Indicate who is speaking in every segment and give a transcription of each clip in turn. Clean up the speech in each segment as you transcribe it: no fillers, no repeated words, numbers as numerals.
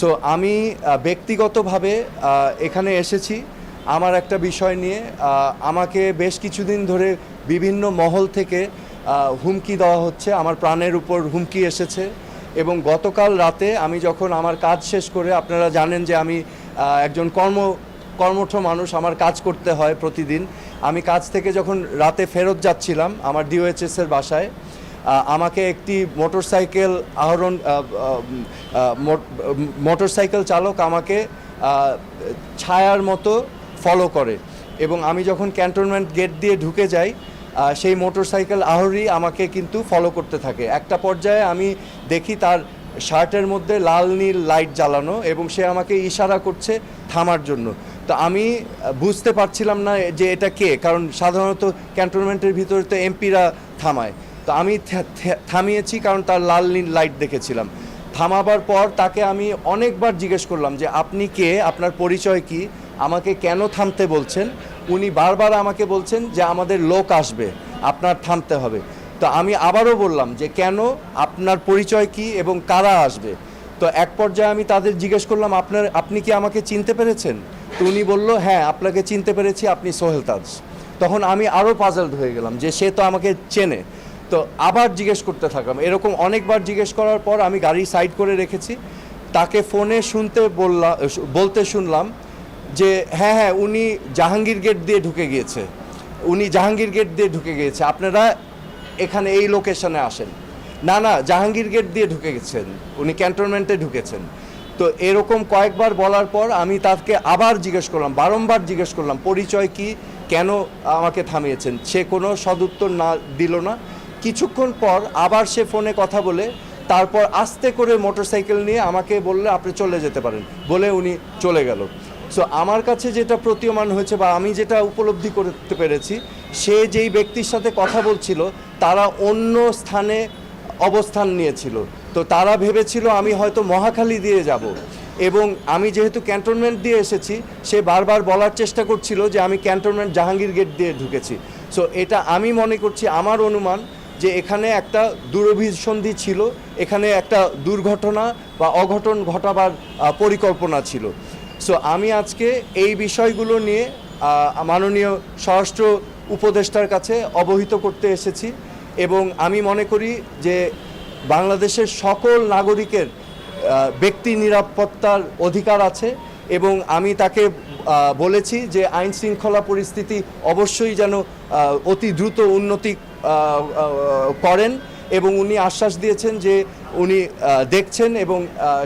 Speaker 1: So আমি ব্যক্তিগতভাবে এখানে এসেছি আমার একটা বিষয় নিয়ে। আমাকে বেশ কিছুদিন ধরে বিভিন্ন মহল থেকে হুমকি দেওয়া হচ্ছে, আমার প্রাণের উপর হুমকি এসেছে। এবং গতকাল রাতে আমি যখন আমার কাজ শেষ করে, আপনারা জানেন যে আমি একজন কর্মঠ মানুষ, আমার কাজ করতে হয় প্রতিদিন। আমি কাজ থেকে যখন রাতে ফেরত যাচ্ছিলাম আমার ডিওএইচএসের বাসায়, আমাকে একটি মোটরসাইকেল চালক আমাকে ছায়ার মতো ফলো করে। এবং আমি যখন ক্যান্টনমেন্ট গেট দিয়ে ঢুকে যাই, সেই মোটরসাইকেল আরোহী আমাকে কিন্তু ফলো করতে থাকে। একটা পর্যায়ে আমি দেখি তার শার্টের মধ্যে লাল নীল লাইট জ্বালানো এবং সে আমাকে ইশারা করছে থামার জন্য। তো আমি বুঝতে পারছিলাম না যে এটা কে, কারণ সাধারণত ক্যান্টনমেন্টের ভিতরে তো এমপিরা থামায়। তো আমি থামিয়েছি কারণ তার লাল নীল লাইট দেখেছিলাম। থামাবার পর তাকে আমি অনেকবার জিজ্ঞেস করলাম যে আপনি কে, আপনার পরিচয় কি, আমাকে কেন থামতে বলছেন। উনি বারবার আমাকে বলছেন যে আমাদের লোক আসবে, আপনার থামতে হবে। তো আমি আবারও বললাম যে কেন, আপনার পরিচয় কি এবং কারা আসবে। তো এক পর্যায়ে আমি তাদের জিজ্ঞেস করলাম আপনি কি আমাকে চিনতে পেরেছেন। তো উনি বলল হ্যাঁ আপনাকে চিনতে পেরেছি, আপনি সোহেল তাজ। তখন আমি আরও পাজলড হয়ে গেলাম যে সে তো আমাকে চেনে। তো আবার জিজ্ঞেস করতে থাকলাম, এরকম অনেকবার জিজ্ঞেস করার পর আমি গাড়ি সাইড করে রেখেছি। তাকে ফোনে বলতে শুনলাম যে হ্যাঁ উনি জাহাঙ্গীর গেট দিয়ে ঢুকে গিয়েছে, আপনারা এখানে এই লোকেশনে আসেন। না জাহাঙ্গীর গেট দিয়ে ঢুকে গেছেন, উনি ক্যান্টনমেন্টে ঢুকেছেন। তো এরকম কয়েকবার বলার পর আমি তাকে আবার বারংবার জিজ্ঞেস করলাম পরিচয় কি, কেন আমাকে থামিয়েছেন। সে কোনো সদুত্তর না দিল না। কিছুক্ষণ পর আবার সে ফোনে কথা বলে তারপর আস্তে করে মোটরসাইকেল নিয়ে আমাকে বললে আপনি চলে যেতে পারেন, বলে উনি চলে গেল। সো আমার কাছে যেটা প্রতীয়মান হয়েছে বা আমি যেটা উপলব্ধি করতে পেরেছি, সে যেই ব্যক্তির সাথে কথা বলছিল তারা অন্য স্থানে অবস্থান নিয়েছিল। তো তারা ভেবেছিল আমি হয়তো মহাখালী দিয়ে যাব, এবং আমি যেহেতু ক্যান্টনমেন্ট দিয়ে এসেছি সে বারবার বলার চেষ্টা করছিল যে আমি ক্যান্টনমেন্ট জাহাঙ্গীর গেট দিয়ে ঢুকেছি। সো এটা আমি মনে করছি, আমার অনুমান যে এখানে একটা দুরভিসন্ধি ছিল, এখানে একটা দুর্ঘটনা বা অঘটন ঘটাবার পরিকল্পনা ছিল। সো আমি আজকে এই বিষয়গুলো নিয়ে মাননীয় স্বরাষ্ট্র উপদেষ্টার কাছে অবহিত করতে এসেছি। এবং আমি মনে করি যে বাংলাদেশের সকল নাগরিকের ব্যক্তি নিরাপত্তার অধিকার আছে, এবং আমি তাকে বলেছি যে আইন শৃঙ্খলা পরিস্থিতি অবশ্যই যেন অতি দ্রুত উন্নতি করেন, এবং উনি আশ্বাস দিয়েছেন যে উনি দেখছেন এবং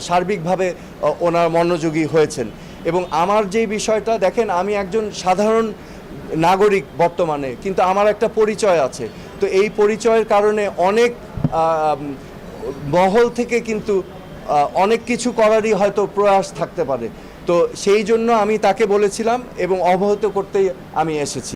Speaker 1: সার্বিকভাবে ওনার মনোযোগী হয়েছেন। এবং আমার যে বিষয়টা দেখেন, আমি একজন সাধারণ নাগরিক বর্তমানে, কিন্তু আমার একটা পরিচয় আছে। তো এই পরিচয়ের কারণে অনেক মহল থেকে কিন্তু অনেক কিছু করারই হয়তো প্রয়াস থাকতে পারে। তো সেই জন্য আমি তাকে বলেছিলাম এবং অবহিত করতেই আমি এসেছি।